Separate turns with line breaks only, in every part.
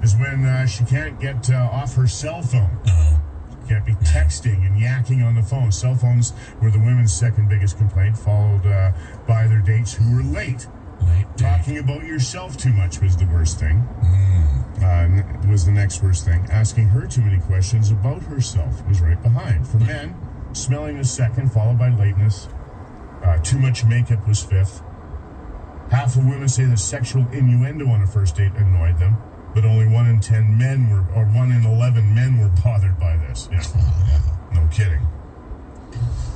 is when she can't get off her cell phone. Can't be texting and yakking on the phone. Cell phones were the women's second biggest complaint, followed by their dates who were late. Talking about yourself too much was the worst thing. Was the next worst thing. Asking her too many questions about herself was right behind. For men, smelling was second, followed by lateness. Too much makeup was fifth. Half of women say the sexual innuendo on a first date annoyed them, but only 1 in 10 men were, or 1 in 11 men were bothered by this. Yeah. No kidding.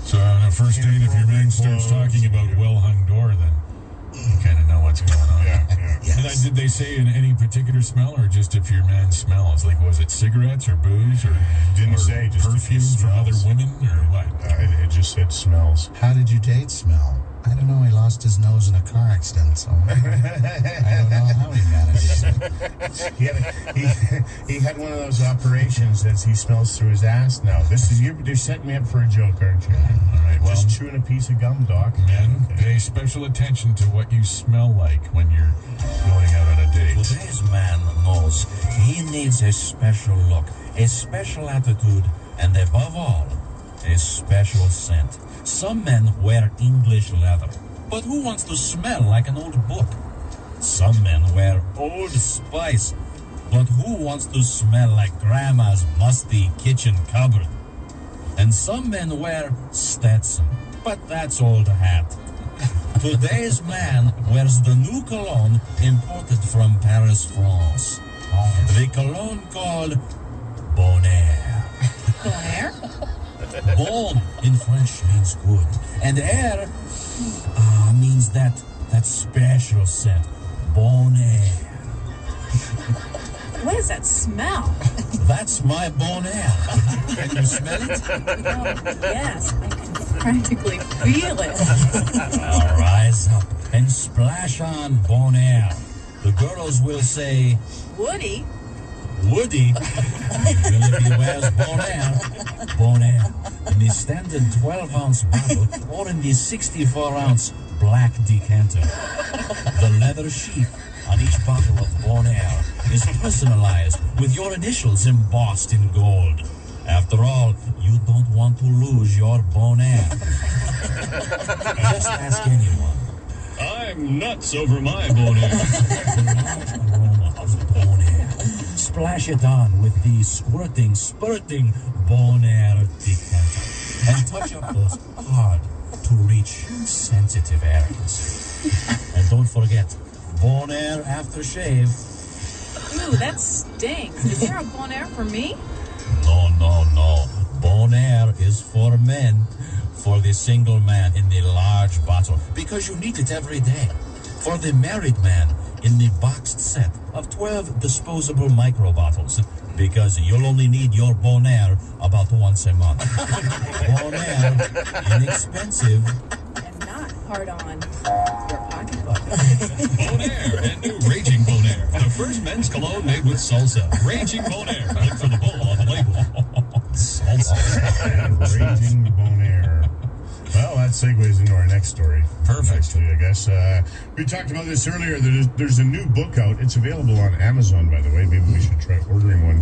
So on a first date, if your man starts talking about well-hung door, then you kind of know what's going on.
Yeah.
Yes. Did they say in any particular smell, or just if your man smells? Like, was it cigarettes or booze or
didn't say, just
perfumes from other women or what?
It just said smells.
How did your date smell? I don't know. He lost his nose in a car accident, so I don't know how he managed it.
He had one of those operations that he smells through his ass now. You're setting me up for a joke, aren't you?
All right, well,
just chewing a piece of gum, Doc.
Men, pay special attention to what you smell like when you're going out on a date.
Today's man knows he needs a special look, a special attitude, and above all, a special scent. Some men wear English leather, but who wants to smell like an old book? Some men wear Old Spice, but who wants to smell like Grandma's musty kitchen cupboard? And some men wear Stetson, but that's old hat. Today's man wears the new cologne imported from Paris, France. The cologne called Bonair.
Bonair?
Bon in French means good, and air means that special scent, Bonair.
What is that smell?
That's my Bonair. Can you smell it?
Yes, I can practically feel it.
Now rise up and splash on Bonair. The girls will say,
Woody?
Woody? Well, if he wears Bonair in the standard 12-ounce bottle or in the 64-ounce black decanter. The leather sheath on each bottle of Bonair is personalized with your initials embossed in gold. After all, you don't want to lose your Bonair. Just ask anyone.
I'm nuts over my Bonair.
The large aroma of Bonair. Splash it on with the spurting Bonair decanter and touch up those hard-to-reach sensitive areas. And don't forget, Bonair aftershave.
Ooh, that stinks. Is there a Bonair for me?
No. Bonair is for men, for the single man in the large bottle, because you need it every day. For the married man in the boxed set of 12 disposable micro bottles, because you'll only need your Bonair about once a month. Bonair, inexpensive.
And not hard on your pocketbook.
Bonair and new Raging Bonair, the first men's cologne made with salsa. Raging Bonair. Look for the bull on the label.
Salsa. Raging Bonair. Well, that segues into our next story.
Perfect.
Actually, I guess. We talked about this earlier. There's a new book out. It's available on Amazon, by the way. Maybe we should try ordering one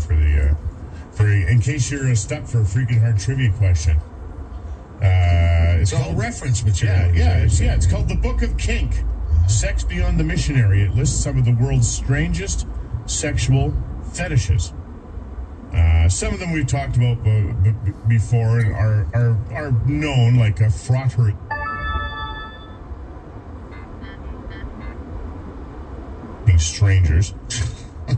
in case you're stuck for a freaking hard trivia question. It's called
reference material.
It's called The Book of Kink. Sex Beyond the Missionary. It lists some of the world's strangest sexual fetishes. Some of them we've talked about before and are known, like a frottery. Strangers.
Yeah,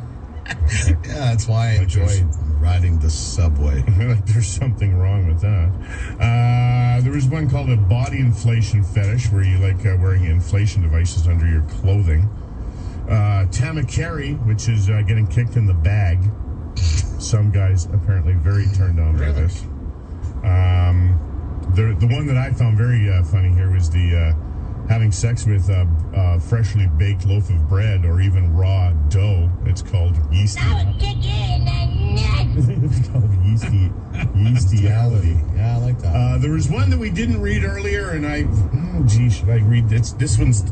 that's why I enjoyed riding the subway.
There's something wrong with that. There was one called a body inflation fetish, where you like wearing inflation devices under your clothing. Tamakeri, which is getting kicked in the bag. Some guys apparently very turned on by this. The one that I found very funny here was the having sex with a freshly baked loaf of bread or even raw dough. It's called yeasty. It's called yeastiality.
Yeah, I like that.
There was one that we didn't read earlier, and should I read this? This one's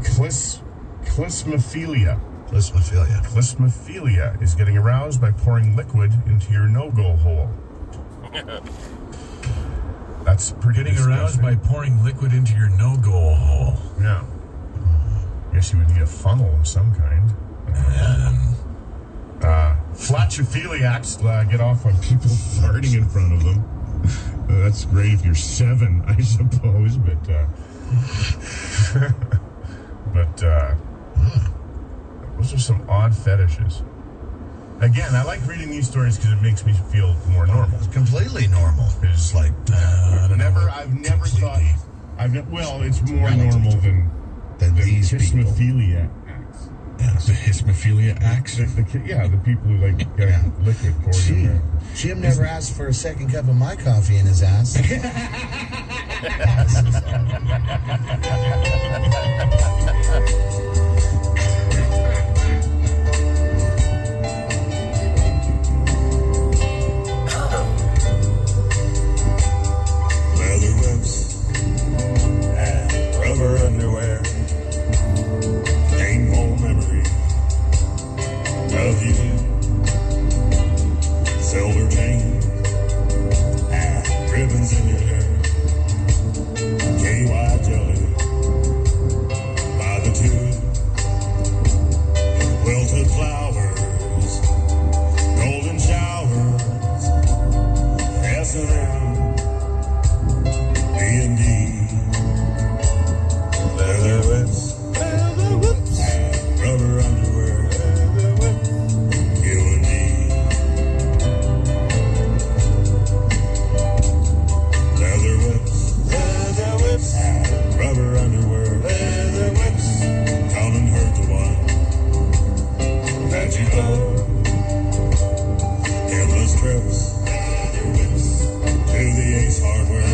clismophilia.
Plysmophilia.
Plysmophilia is getting aroused by pouring liquid into your no-go hole. That's pretty
Getting aroused
disgusting.
by pouring liquid into your no-go hole.
Yeah. Guess you would need a funnel of some kind. Flatulence get off on people farting in front of them. That's great if you're 7, I suppose, but those are some odd fetishes. Again, I like reading these stories because it makes me feel more normal.
It's completely normal. It's like,
I've never thought. It's more normal than
these people.
Plysmophilia.
The Hismophilia axe.
The people who like getting liquid poured in there.
Jim never asked for a second cup of my coffee in his ass.
Leather whips and rubber underwear. Painful memory of you. Silver chains and ribbons in your hair. KY jelly by the tube. Wilted flowers, golden showers, S&M, D&D. Leather whips and rubber underwear. You and me. Leather whips and rubber underwear. Leather whips. Come and hurt the one that you love. Endless trips to the Ace Hardware.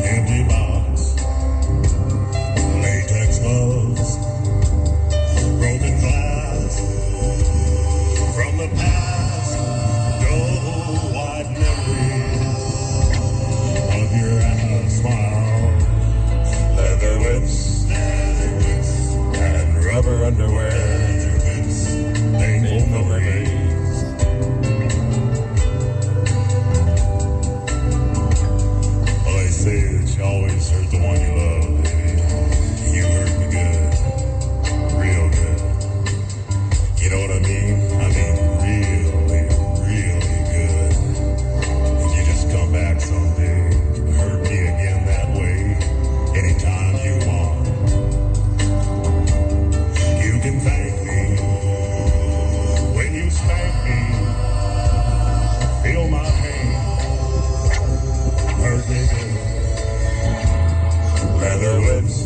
Empty box. Latex gloves. Broken glass. From the past. Dull white memories of your smile. Leather whips and rubber underwear. Painful memories. Well, they say that you always hurt the one you love, baby. You hurt me good. Real good. You know what I mean? I mean really, really good. If you just come back someday and hurt me again that way, anytime you want, you can thank me when you spank me. Feel my pain, hurt me good. Leather lips